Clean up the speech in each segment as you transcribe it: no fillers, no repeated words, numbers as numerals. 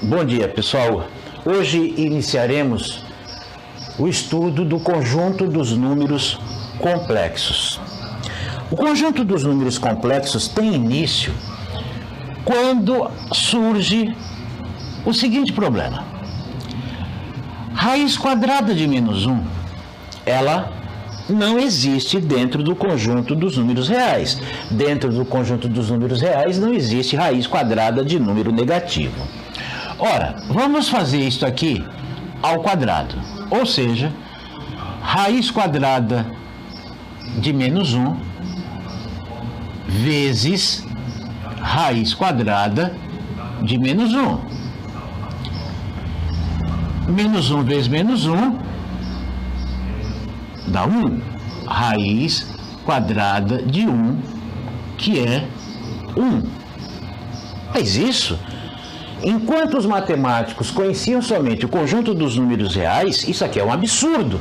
Bom dia, pessoal. Hoje iniciaremos o estudo do conjunto dos números complexos. O conjunto dos números complexos tem início quando surge o seguinte problema. Raiz quadrada de menos 1, ela não existe dentro do conjunto dos números reais. Dentro do conjunto dos números reais não existe raiz quadrada de número negativo. Ora, vamos fazer isso aqui ao quadrado, ou seja, raiz quadrada de menos 1 vezes raiz quadrada de menos 1. Menos 1 vezes menos 1 dá 1. Raiz quadrada de 1, que é 1. Mas isso, enquanto os matemáticos conheciam somente o conjunto dos números reais, isso aqui é um absurdo.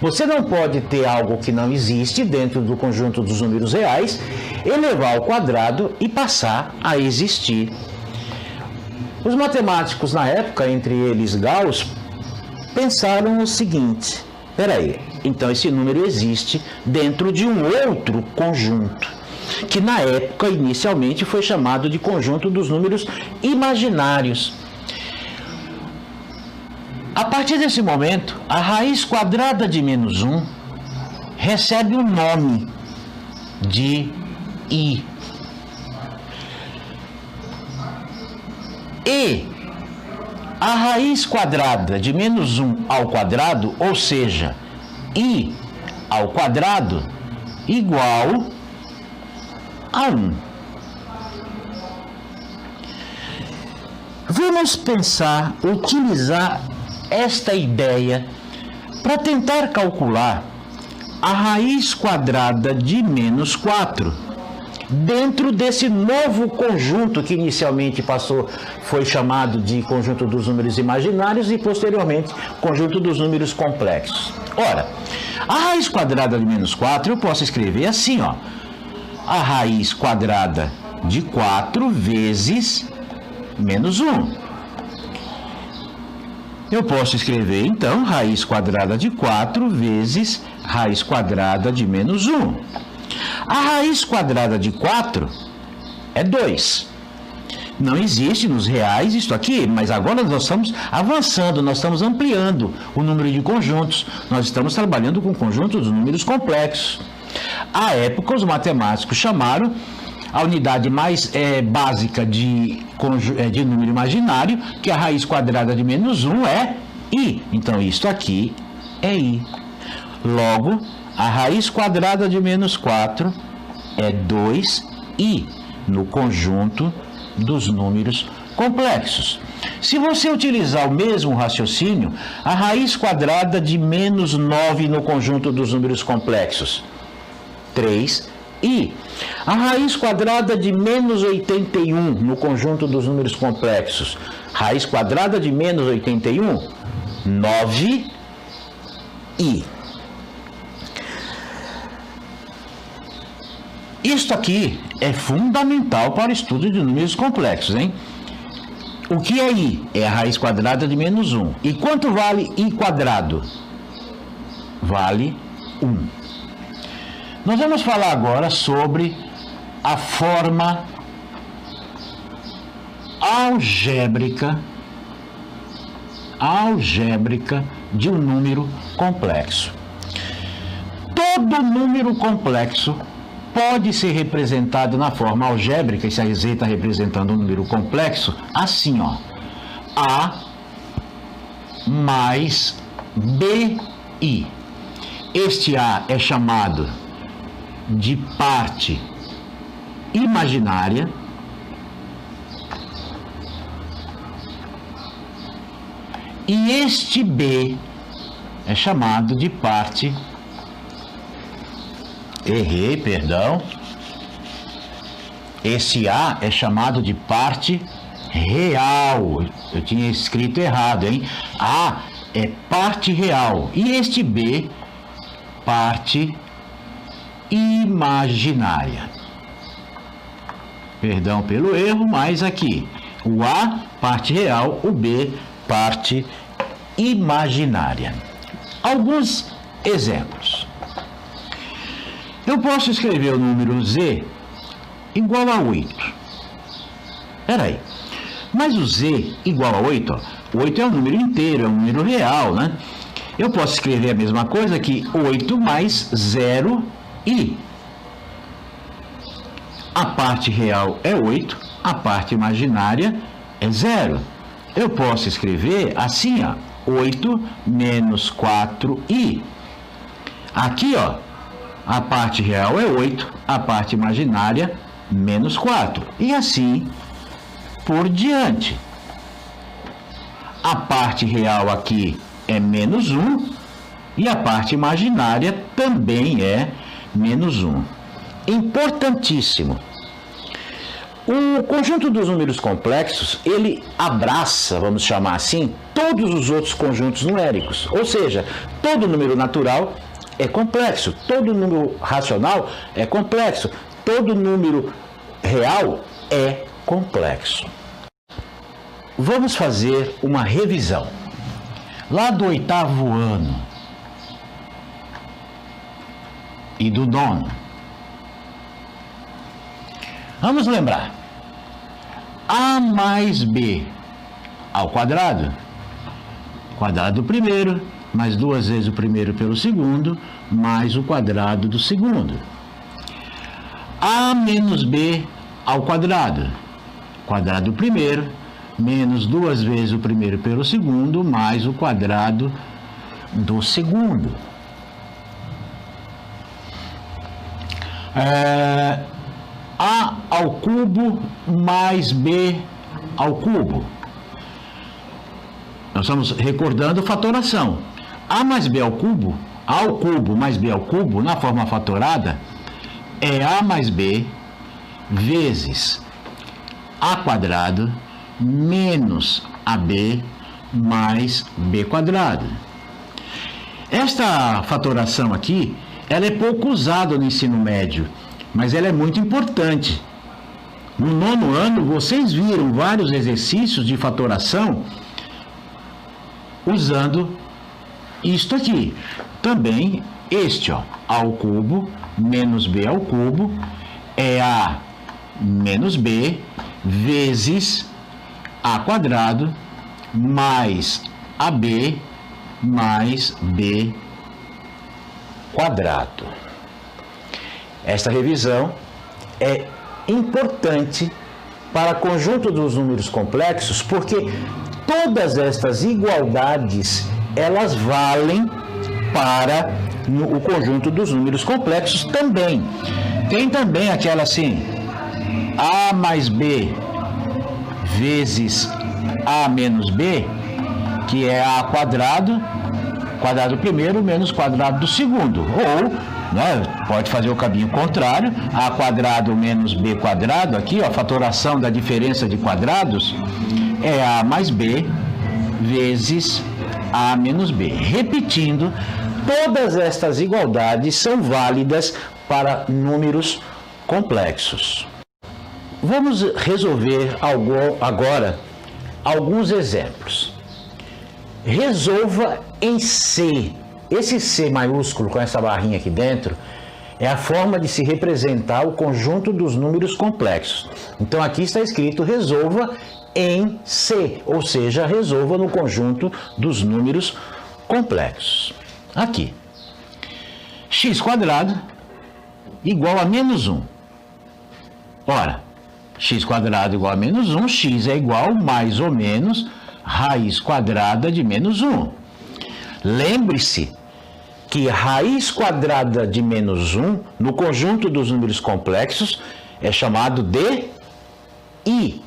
Você não pode ter algo que não existe dentro do conjunto dos números reais, elevar ao quadrado e passar a existir. Os matemáticos na época, entre eles Gauss, pensaram o seguinte: peraí, então esse número existe dentro de um outro conjunto, que na época inicialmente foi chamado de conjunto dos números imaginários. A partir desse momento, a raiz quadrada de menos 1 recebe o nome de I. E a raiz quadrada de menos 1 ao quadrado, ou seja, I ao quadrado, igual a 1. Vamos utilizar esta ideia para tentar calcular a raiz quadrada de menos 4 dentro desse novo conjunto que inicialmente foi chamado de conjunto dos números imaginários e posteriormente conjunto dos números complexos. Ora, a raiz quadrada de menos 4 eu posso escrever assim, ó. A raiz quadrada de 4 vezes menos 1. Eu posso escrever, então, raiz quadrada de 4 vezes raiz quadrada de menos 1. A raiz quadrada de 4 é 2. Não existe nos reais isso aqui, mas agora nós estamos avançando, nós estamos ampliando o número de conjuntos. Nós estamos trabalhando com conjuntos de números complexos. À época, os matemáticos chamaram a unidade mais básica de número imaginário, que a raiz quadrada de menos 1 é I. Então, isto aqui é I. Logo, a raiz quadrada de menos 4 é 2I no conjunto dos números complexos. Se você utilizar o mesmo raciocínio, a raiz quadrada de menos 9 no conjunto dos números complexos, 3I. A raiz quadrada de menos 81 no conjunto dos números complexos, raiz quadrada de menos 81, 9I. Isto aqui é fundamental para o estudo de números complexos, hein? O que é I? É a raiz quadrada de menos 1. E quanto vale I quadrado? Vale 1. Nós vamos falar agora sobre a forma algébrica de um número complexo. Todo número complexo pode ser representado na forma algébrica, e se a Z está representando um número complexo, assim, ó. A mais BI. Este A é chamado de parte imaginária e este B é chamado de parte esse A é chamado de parte real. Eu tinha escrito errado, hein? A é parte real e este B, parte imaginária. Perdão pelo erro, mas aqui O A, parte real, o B, parte imaginária. Alguns exemplos. Eu posso escrever o número Z igual a 8. Espera aí. Mas o Z igual a 8, ó, 8 é um número inteiro, é um número real, né? Eu posso escrever a mesma coisa que 8 mais 0 e a parte real é 8, a parte imaginária é 0. Eu posso escrever assim, ó, 8 menos 4i. Aqui, ó, a parte real é 8, a parte imaginária menos 4. E assim por diante. A parte real aqui é menos 1 e a parte imaginária também é menos 1. Importantíssimo. O conjunto dos números complexos, ele abraça, vamos chamar assim, todos os outros conjuntos numéricos. Ou seja, todo número natural é complexo, todo número racional é complexo, todo número real é complexo. Vamos fazer uma revisão. Lá do 8º ano e do 9º. Vamos lembrar. A mais B ao quadrado. Quadrado do primeiro, mais 2 vezes o primeiro pelo segundo, mais o quadrado do segundo. A menos B ao quadrado. Quadrado do primeiro, menos 2 vezes o primeiro pelo segundo, mais o quadrado do segundo. A ao cubo mais B ao cubo. Nós estamos recordando fatoração. A mais B ao cubo mais B ao cubo, na forma fatorada, é A mais B vezes A quadrado menos AB mais B quadrado. Esta fatoração aqui, ela é pouco usada no ensino médio, mas ela é muito importante. No 9º ano, vocês viram vários exercícios de fatoração usando isto aqui. Também este, ó, A ao cubo menos B ao cubo é A menos B vezes A quadrado mais AB mais B quadrado. Esta revisão é importante para conjunto dos números complexos, porque todas estas igualdades, elas valem para o conjunto dos números complexos também. Tem também aquela assim, A mais B vezes A menos B, que é A quadrado, quadrado do primeiro menos quadrado do segundo. Ou, né, pode fazer o caminho contrário, A quadrado menos B quadrado, aqui, ó, a fatoração da diferença de quadrados, é A mais B vezes A menos B. Repetindo, todas estas igualdades são válidas para números complexos. Vamos resolver agora alguns exemplos. Resolva em C. Esse C maiúsculo com essa barrinha aqui dentro é a forma de se representar o conjunto dos números complexos. Então aqui está escrito resolva em C, ou seja, resolva no conjunto dos números complexos. Aqui, x quadrado igual a menos 1. Ora, x quadrado igual a menos 1, x é igual mais ou menos raiz quadrada de menos 1. Lembre-se que raiz quadrada de menos 1 no conjunto dos números complexos é chamado de I.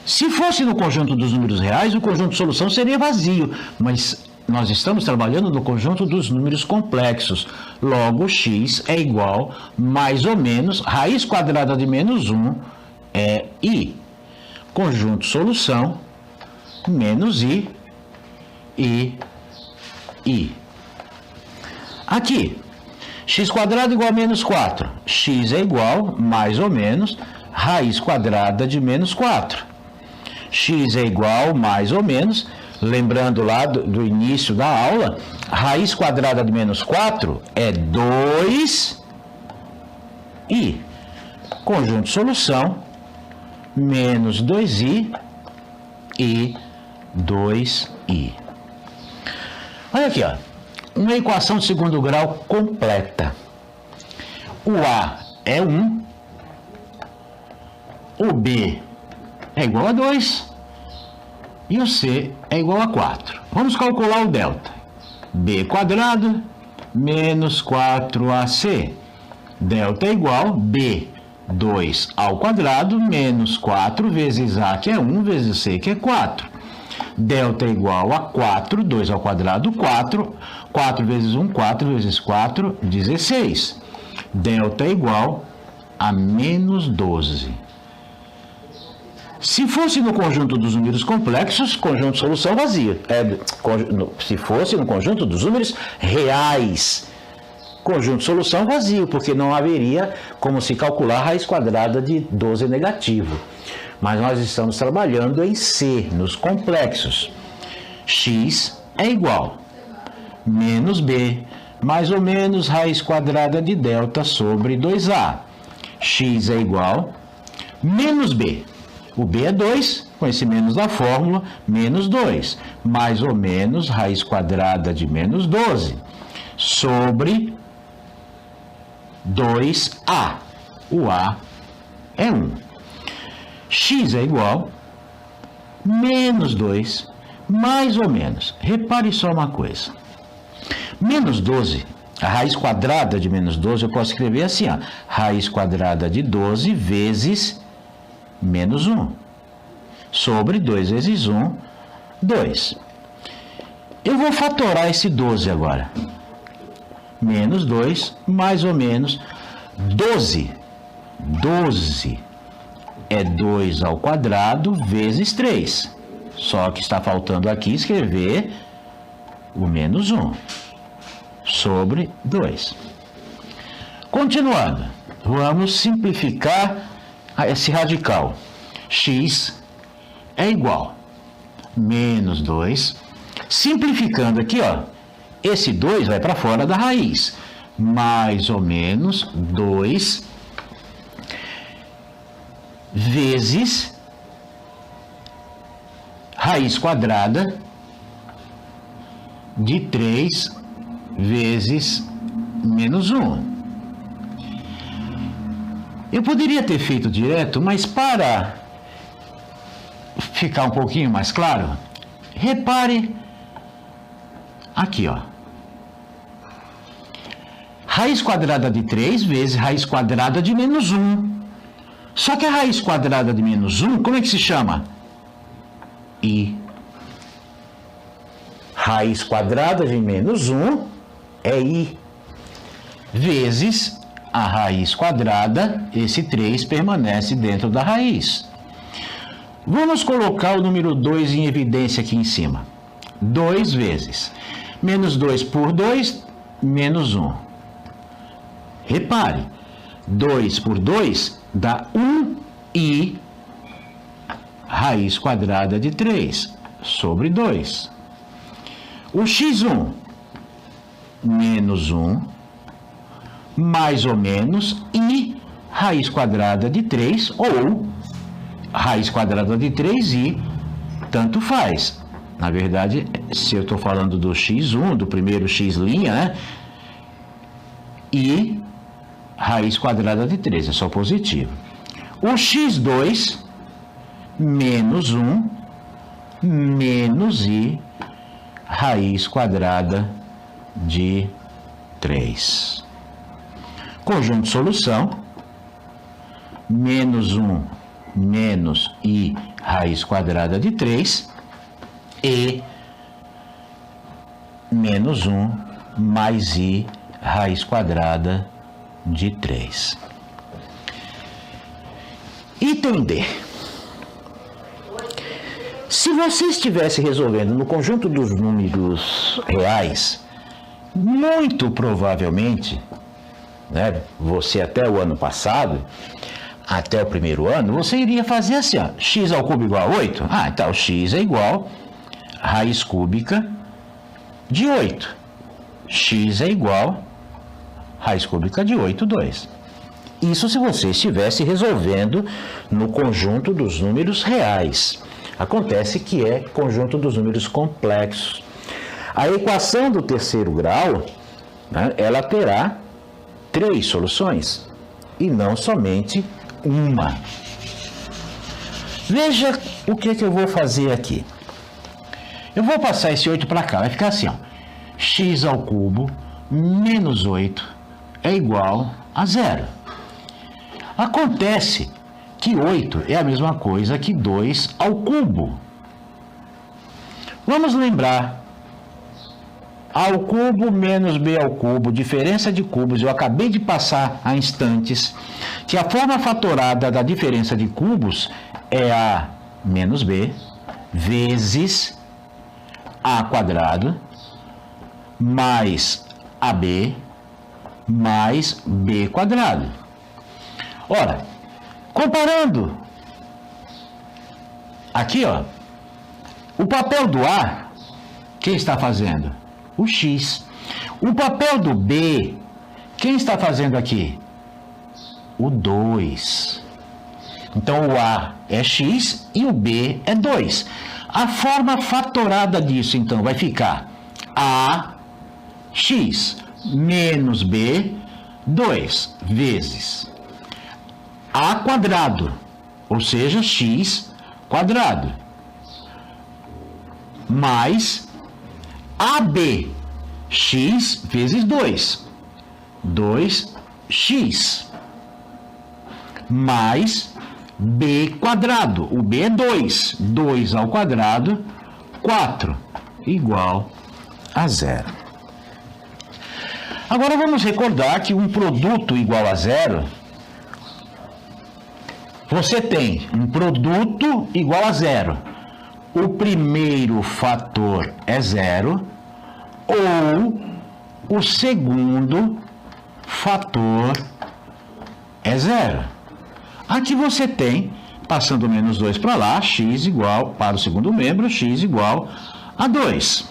Se fosse no conjunto dos números reais, o conjunto de solução seria vazio, mas nós estamos trabalhando no conjunto dos números complexos. Logo, x é igual mais ou menos raiz quadrada de menos 1 é I. Conjunto solução menos I. Aqui, x quadrado igual a menos 4. X é igual, mais ou menos, raiz quadrada de menos 4. x é igual, mais ou menos, lembrando lá do início da aula, raiz quadrada de menos 4 é 2i. Conjunto de solução, menos 2i e 2i. Olha aqui, ó, uma equação de segundo grau completa. O A é 1, o B é igual a 2 e o C é igual a 4. Vamos calcular o delta. B quadrado menos 4AC. Delta é igual B, 2 ao quadrado, menos 4 vezes A, que é 1, vezes C, que é 4. Delta é igual a 4, 2 ao quadrado, 4. 4 vezes 1, 4 vezes 4, 16. Delta é igual a menos 12. Se fosse no conjunto dos números complexos, conjunto de solução vazia. Se fosse no conjunto dos números reais, conjunto de solução vazio, porque não haveria como se calcular a raiz quadrada de 12 negativo. Mas nós estamos trabalhando em C, nos complexos. X é igual menos B, mais ou menos raiz quadrada de delta sobre 2A. X é igual menos B. O B é 2, com esse menos da fórmula, menos 2, mais ou menos raiz quadrada de menos 12, sobre 2A. O A é 1. X é igual menos 2, mais ou menos. Repare só uma coisa. Menos 12, a raiz quadrada de menos 12, eu posso escrever assim, ó, raiz quadrada de 12 vezes menos 1, sobre 2 vezes 1, 2. Eu vou fatorar esse 12 agora. Menos 2, mais ou menos 12. 12 é 2 ao quadrado vezes 3. Só que está faltando aqui escrever o menos 1 sobre 2. Continuando, vamos simplificar esse radical. X é igual menos 2. Simplificando aqui, ó, esse 2 vai para fora da raiz. Mais ou menos 2 vezes raiz quadrada de 3 vezes menos 1. Eu poderia ter feito direto, mas para ficar um pouquinho mais claro, repare aqui, ó. Raiz quadrada de 3 vezes raiz quadrada de menos 1. Só que a raiz quadrada de menos 1, como é que se chama? I. Raiz quadrada de menos 1 é I. Vezes a raiz quadrada, esse 3 permanece dentro da raiz. Vamos colocar o número 2 em evidência aqui em cima. 2 vezes. Menos 2 por 2, menos 1. Repare, 2 por 2 dá 1i raiz quadrada de 3 sobre 2. O x1, menos 1, mais ou menos i raiz quadrada de 3, ou raiz quadrada de 3i, tanto faz. Na verdade, se eu estou falando do x1, do primeiro x', né? I raiz quadrada de 3, é só positivo. O x2, menos 1, menos i raiz quadrada de 3. Conjunto de solução, menos 1, menos i raiz quadrada de 3 e menos 1 mais i raiz quadrada de 3. Item D. Se você estivesse resolvendo no conjunto dos números reais, muito provavelmente, né, você até o ano passado, até o primeiro ano, você iria fazer assim, ó, x ao cubo igual a 8? Ah, então x é igual a raiz cúbica de 8. X é igual a raiz cúbica de 8, 2. Isso se você estivesse resolvendo no conjunto dos números reais. Acontece que é conjunto dos números complexos. A equação do terceiro grau, né, ela terá 3 soluções e não somente uma. Veja o que eu vou fazer aqui. Eu vou passar esse 8 para cá, vai ficar assim, ó. X ao cubo menos 8 é igual a 0. Acontece que 8 é a mesma coisa que 2 ao cubo. Vamos lembrar. A ao cubo menos b ao cubo, diferença de cubos, eu acabei de passar há instantes, que a forma fatorada da diferença de cubos é a menos b vezes a quadrado mais ab mais b quadrado. Ora, comparando aqui, ó, o papel do A, quem está fazendo? O x. O papel do B, quem está fazendo aqui? O 2. Então, o A é x e o B é 2. A forma fatorada disso, então, vai ficar ax menos b, 2 vezes a quadrado, ou seja, x quadrado, mais AB, x vezes 2, 2x, mais b quadrado, o b é 2, 2 ao quadrado, 4, igual a 0. Agora vamos recordar que um produto igual a 0, você tem um produto igual a 0. O primeiro fator é 0 ou o segundo fator é 0. Aqui você tem, passando o menos 2 para lá, x igual, para o segundo membro, x igual a 2.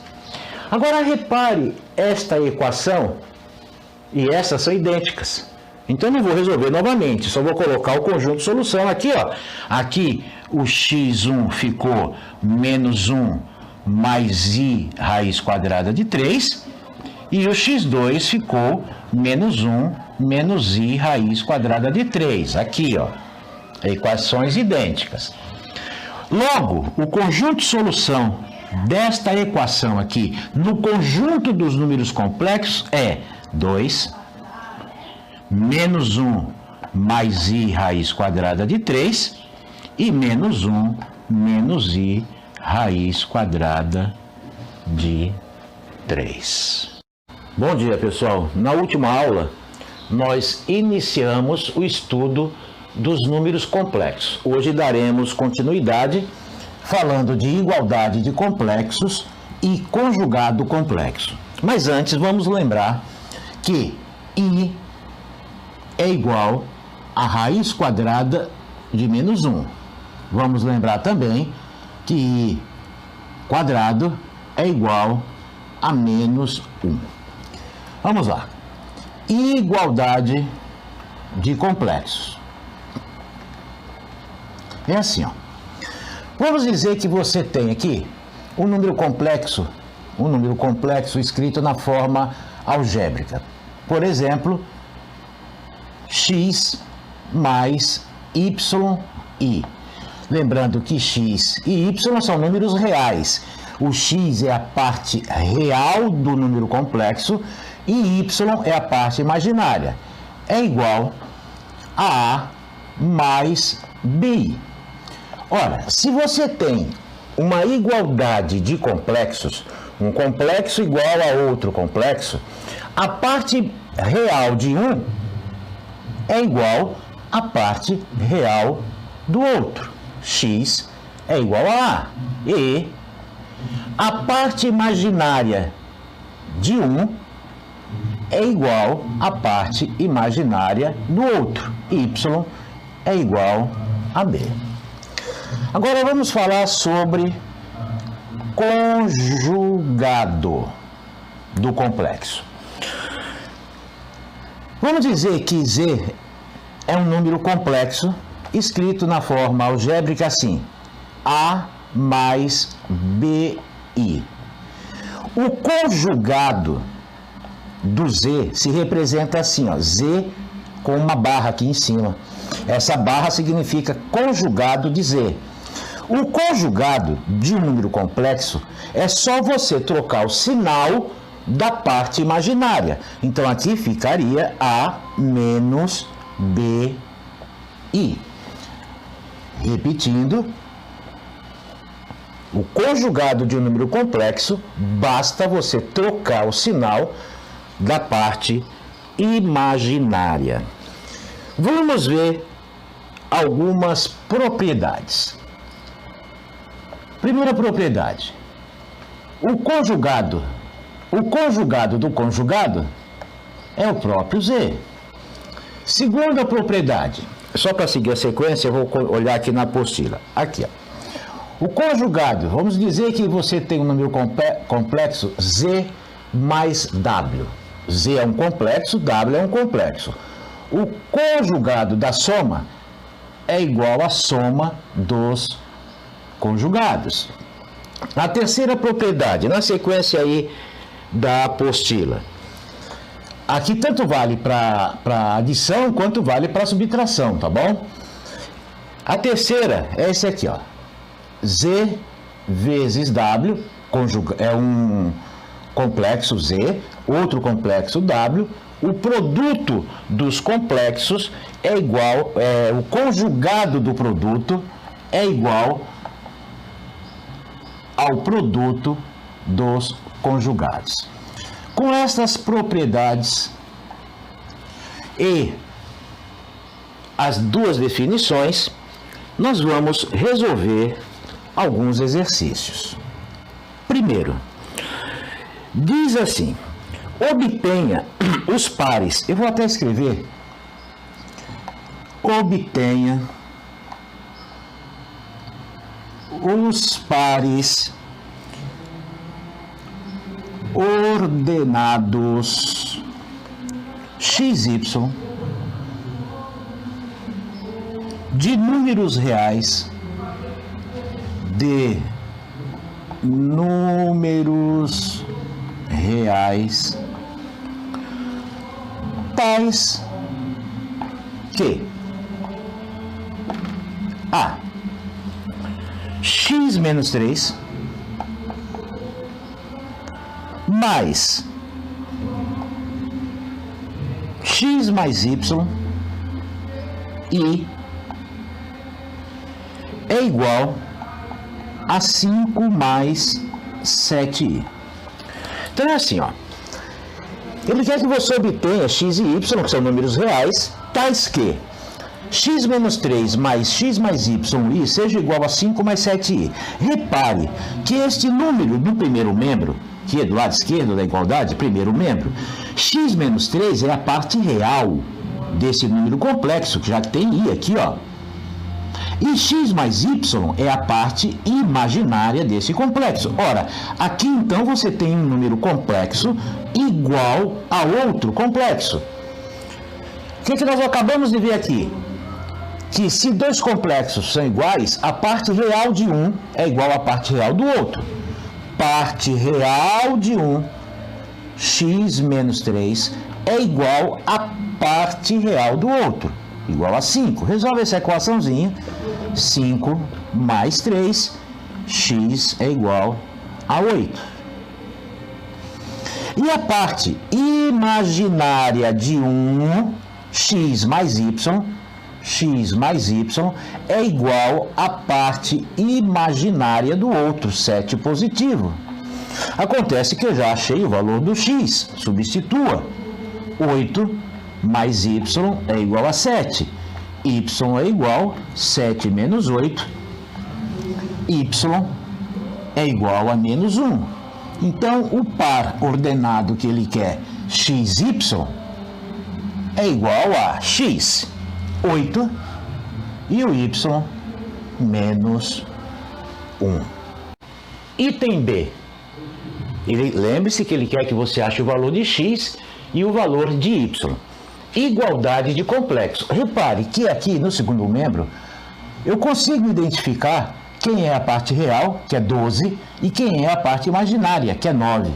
Agora repare esta equação e essas são idênticas. Então não vou resolver novamente, só vou colocar o conjunto de solução aqui, ó. Aqui o x1 ficou menos 1 mais i raiz quadrada de 3 e o x2 ficou menos 1 menos i raiz quadrada de 3. Aqui, ó, equações idênticas. Logo, o conjunto de solução desta equação aqui no conjunto dos números complexos é 2 menos 1 mais i raiz quadrada de 3 e menos 1 menos i raiz quadrada de 3. Bom dia, pessoal. Na última aula, nós iniciamos o estudo dos números complexos. Hoje daremos continuidade falando de igualdade de complexos e conjugado complexo. Mas antes, vamos lembrar que i é igual a raiz quadrada de menos 1. Vamos lembrar também que i quadrado é igual a menos 1. Vamos lá. Igualdade de complexos. É assim, ó. Vamos dizer que você tem aqui um número complexo escrito na forma algébrica. Por exemplo, x mais yi. Lembrando que x e y são números reais. O x é a parte real do número complexo e y é a parte imaginária. É igual a A mais BI. Ora, se você tem uma igualdade de complexos, um complexo igual a outro complexo, a parte real de um é igual à parte real do outro. X é igual a A. E a parte imaginária de um é igual à parte imaginária do outro. Y é igual a B. Agora vamos falar sobre conjugado do complexo. Vamos dizer que Z é um número complexo escrito na forma algébrica assim: A mais BI. O conjugado do Z se representa assim, ó, Z com uma barra aqui em cima. Essa barra significa conjugado de Z. O conjugado de um número complexo é só você trocar o sinal da parte imaginária. Então aqui ficaria A menos BI. Repetindo, o conjugado de um número complexo, basta você trocar o sinal da parte imaginária. Vamos ver algumas propriedades. Primeira propriedade: o conjugado do conjugado é o próprio Z. Segunda propriedade, só para seguir a sequência, eu vou olhar aqui na apostila. Aqui, ó. O conjugado, vamos dizer que você tem um número complexo Z mais W. Z é um complexo, W é um complexo. O conjugado da soma é igual à soma dos conjugados. A terceira propriedade, na sequência aí da apostila. Aqui tanto vale para adição quanto vale para subtração, tá bom? A terceira é esse aqui, ó. Z vezes W, é um complexo Z, outro complexo W. O produto dos complexos é igual, o conjugado do produto é igual ao produto dos conjugados. Com estas propriedades e as duas definições, nós vamos resolver alguns exercícios. Primeiro, diz assim: obtenha os pares. Eu vou até escrever. Obtenha os pares ordenados XY de números reais tais que A, x menos 3 mais x mais y e é igual a 5 mais 7i. Então é assim, ó. Ele quer que você obtenha x e y, que são números reais, tais que x menos 3 mais x mais y i seja igual a 5 mais 7i. Repare que este número do primeiro membro, que é do lado esquerdo da igualdade, primeiro membro, x menos 3 é a parte real desse número complexo, que já tem i aqui, ó. E x mais y é a parte imaginária desse complexo. Ora, aqui então você tem um número complexo igual a outro complexo. O que nós acabamos de ver aqui? Que se dois complexos são iguais, a parte real de um é igual à parte real do outro. Parte real de um, x menos 3, é igual à parte real do outro, igual a 5. Resolve essa equaçãozinha. 5 mais 3, x é igual a 8. E a parte imaginária de 1, x mais y é igual à parte imaginária do outro, 7 positivo. Acontece que eu já achei o valor do x, substitua. 8 mais y é igual a 7. Y é igual a 7 menos 8. Y é igual a menos 1. Então, o par ordenado que ele quer, xy, é igual a x. 8 e o y menos 1. Item B. Lembre-se que ele quer que você ache o valor de x e o valor de y. Igualdade de complexo. Repare que aqui no segundo membro eu consigo identificar quem é a parte real, que é 12, e quem é a parte imaginária, que é 9.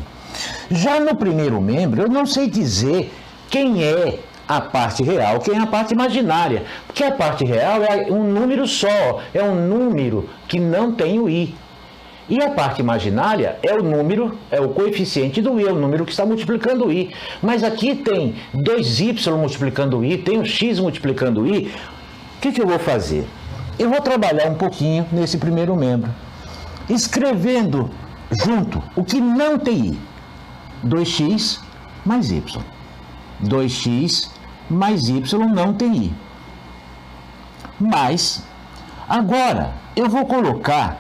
Já no primeiro membro eu não sei dizer quem é a parte real, quem é a parte imaginária, porque a parte real é um número só, é um número que não tem o i. E a parte imaginária é o número, é o coeficiente do i, é o número que está multiplicando o i. Mas aqui tem 2y multiplicando o i, tem o x multiplicando o i. O que eu vou fazer? Eu vou trabalhar um pouquinho nesse primeiro membro, escrevendo junto o que não tem i. 2x mais y. 2x mais y não tem i. Mas, agora, eu vou colocar,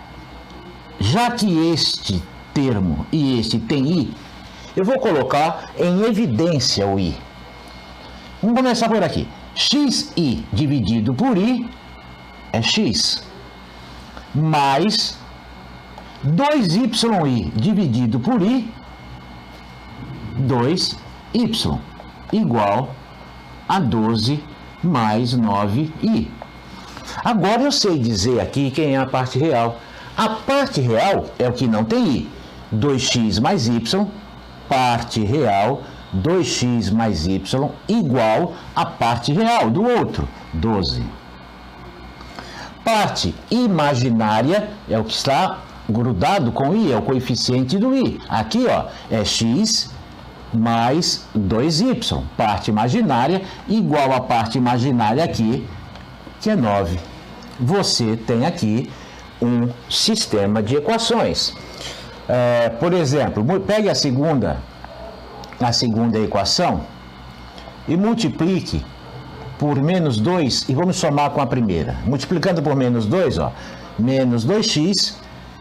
já que este termo e este tem i, eu vou colocar em evidência o i. Vamos começar por aqui. Xi dividido por i é x, mais 2y dividido por i, 2y, igual a 12 mais 9i. Agora eu sei dizer aqui quem é a parte real. A parte real é o que não tem i. 2x mais y, parte real, 2x mais y, igual a parte real do outro, 12. Parte imaginária é o que está grudado com i, é o coeficiente do i. Aqui, ó, é x mais 2y, parte imaginária, igual a parte imaginária aqui, que é 9. Você tem aqui um sistema de equações. Por exemplo, pegue a segunda equação e multiplique por menos 2 e vamos somar com a primeira. Multiplicando por menos 2, ó, menos 2x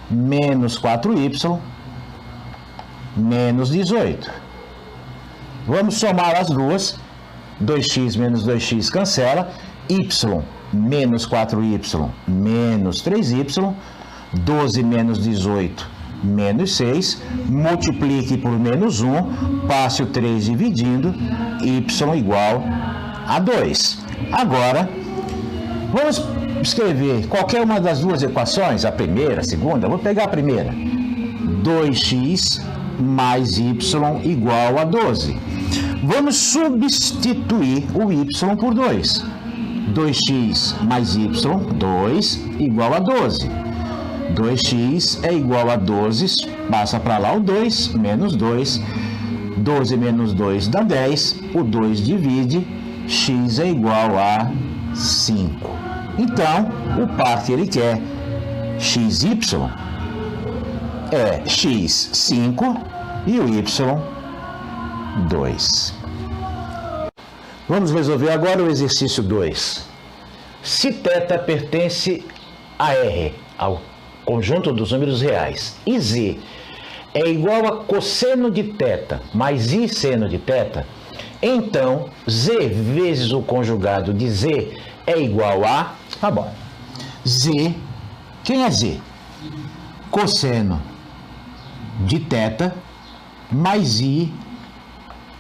menos 4y menos 18. Vamos somar as duas. 2x menos 2x cancela, y menos 4y menos 3y, 12 menos 18 menos 6, multiplique por menos 1, passe o 3 dividindo, y igual a 2. Agora, vamos escrever qualquer uma das duas equações, a primeira, a segunda, vou pegar a primeira. 2x mais y igual a 12. Vamos substituir o y por 2. 2x mais y, 2, igual a 12. 2x é igual a 12, passa para lá o 2, menos 2. 12 menos 2 dá 10, o 2 divide, x é igual a 5. Então, o par que ele quer, xy, é x, 5 e o y, 2. Vamos resolver agora o exercício 2. Se θ pertence a R, ao conjunto dos números reais, e z é igual a cosseno de θ mais i seno de θ, então z vezes o conjugado de z é igual a... Tá bom. Z, quem é z? Cosseno de θ mais i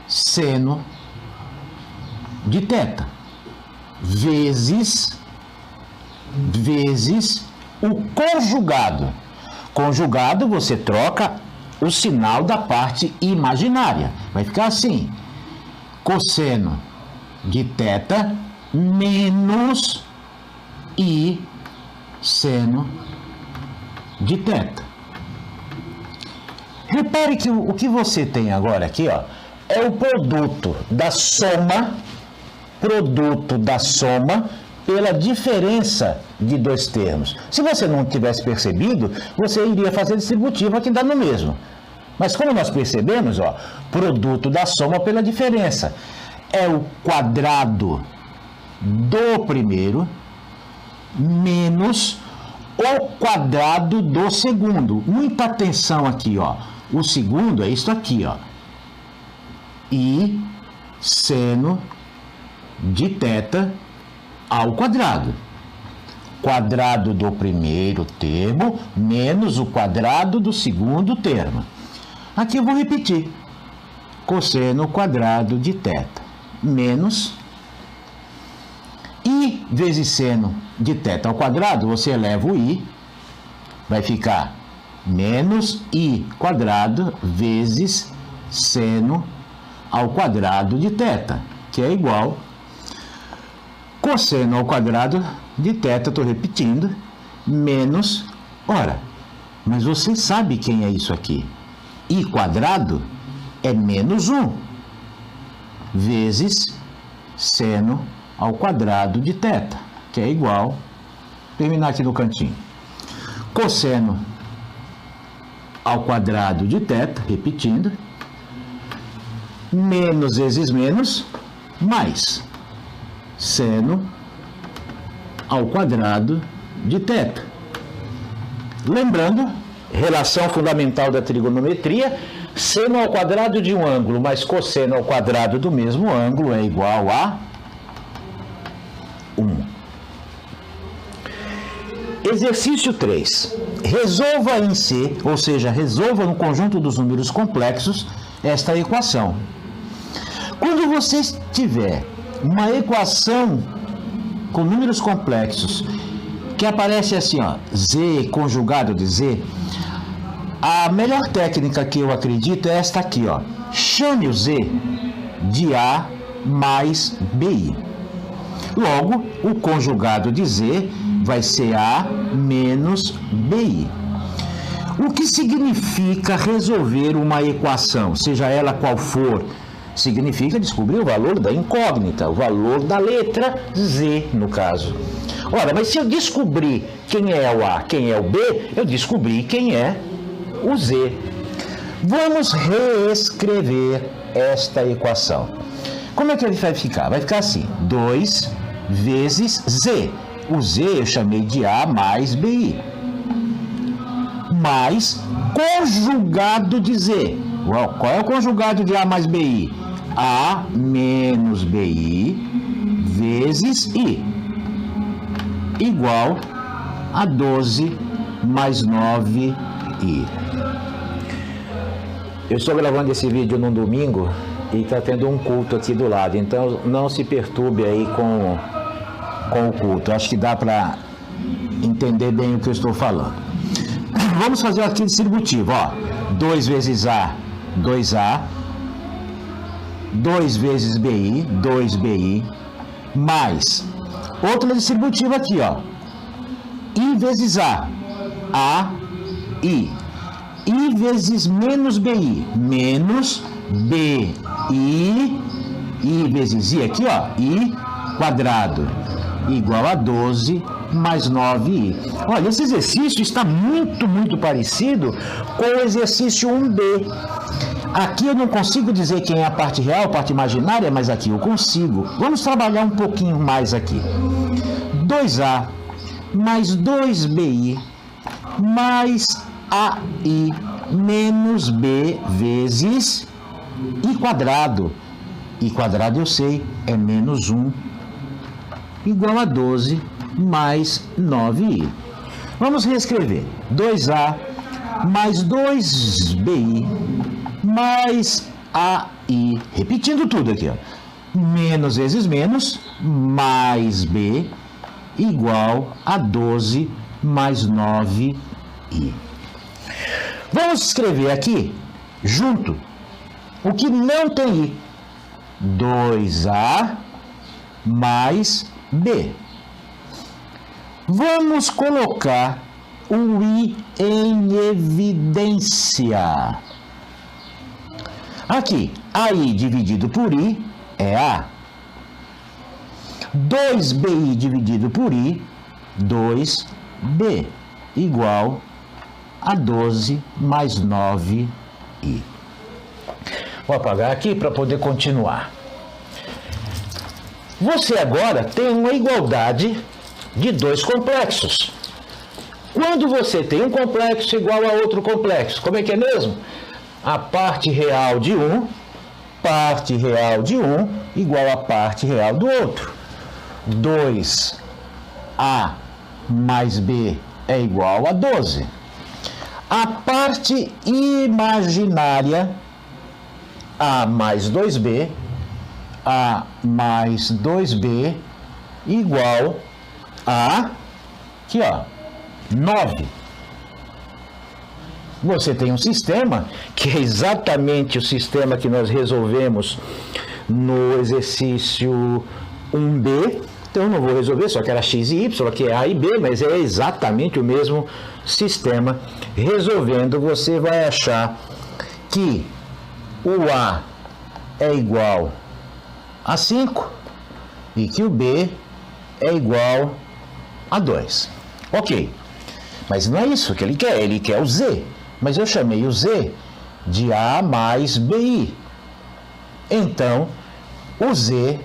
seno de θ, vezes o conjugado. Conjugado, você troca o sinal da parte imaginária. Vai ficar assim: cosseno de θ menos i seno de θ. Repare que o que você tem agora aqui, ó, é o produto da soma pela diferença de dois termos. Se você não tivesse percebido, você iria fazer distributiva que dá no mesmo. Mas como nós percebemos, ó, produto da soma pela diferença é o quadrado do primeiro menos o quadrado do segundo. Muita atenção aqui, ó. O segundo é isso aqui, ó. I seno de θ ao quadrado. quadrado do primeiro termo menos o quadrado do segundo termo. Aqui eu vou repetir. Cosseno quadrado de θ menos I vezes seno de θ ao quadrado, você eleva o I, vai ficar menos I quadrado vezes seno ao quadrado de θ, que é igual cosseno ao quadrado de θ, estou repetindo, menos, ora, mas você sabe quem é isso aqui? I quadrado é menos 1 vezes seno ao quadrado de θ, que é igual, terminar aqui no cantinho, cosseno ao quadrado de θ, repetindo, menos vezes menos, mais seno ao quadrado de θ. Lembrando, relação fundamental da trigonometria, seno ao quadrado de um ângulo mais cosseno ao quadrado do mesmo ângulo é igual a 1. Exercício 3. Resolva em C, ou seja, resolva no conjunto dos números complexos, esta equação. Quando você tiver uma equação com números complexos, que aparece assim, ó, Z conjugado de Z, a melhor técnica que eu acredito é esta aqui, ó. Chame o Z de A mais BI. Logo, o conjugado de Z vai ser A menos BI. O que significa resolver uma equação, seja ela qual for? Significa descobrir o valor da incógnita, o valor da letra Z, no caso. Ora, mas se eu descobrir quem é o A, quem é o B, eu descobri quem é o Z. Vamos reescrever esta equação. Como é que ele vai ficar? Vai ficar assim, 2 vezes Z. O Z eu chamei de A mais BI. Mais conjugado de Z. Qual é o conjugado de A mais BI? A menos BI vezes I. Igual a 12 mais 9I. Eu estou gravando esse vídeo num domingo e está tendo um culto aqui do lado, então não se perturbe aí com o culto. Acho que dá para entender bem o que eu estou falando. Vamos fazer aqui distributivo, ó. 2 vezes A, 2A. 2 vezes BI, 2BI, mais outra distributiva aqui, ó. I vezes A, I. I vezes menos BI, menos BI. I vezes I aqui, ó, I quadrado, igual a 12 mais 9i. Olha, esse exercício está muito parecido com o exercício 1b. Aqui eu não consigo dizer quem é a parte real, a parte imaginária, mas aqui eu consigo. Vamos trabalhar um pouquinho mais aqui. 2A mais 2BI mais AI menos B vezes I quadrado. I quadrado eu sei, é menos 1, igual a 12 mais 9i. Vamos reescrever. 2A mais 2BI mais AI, repetindo tudo aqui, ó. Menos vezes menos, mais B, igual a 12 mais 9i. Vamos escrever aqui, junto, o que não tem I. 2A mais B. Vamos colocar o I em evidência. Aqui, AI dividido por I é A. 2BI dividido por I, 2B, igual a 12 mais 9I. Vou apagar aqui para poder continuar. Você agora tem uma igualdade de dois complexos. Quando você tem um complexo igual a outro complexo, como é que é mesmo? A parte real de um igual a parte real do outro. 2A mais B é igual a 12. A parte imaginária, A mais 2B, A mais 2B igual a, aqui ó, 9. Você tem um sistema que é exatamente o sistema que nós resolvemos no exercício 1B. Então eu não vou resolver, só que era x e y, que é A e B, mas é exatamente o mesmo sistema. Resolvendo, você vai achar que o A é igual a 5 e que o B é igual a 2. Ok, mas não é isso que ele quer o Z. Mas eu chamei o Z de A mais BI. Então, o Z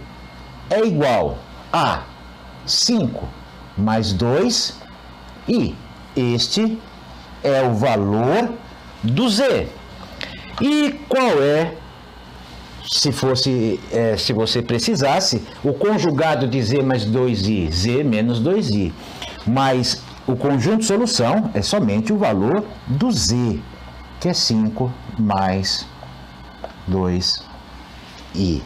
é igual a 5 mais 2 e este é o valor do Z. E qual é, se você precisasse, o conjugado de Z mais 2i? Z menos 2i. Mas o conjunto de solução é somente o valor do Z, que é 5 mais 2i.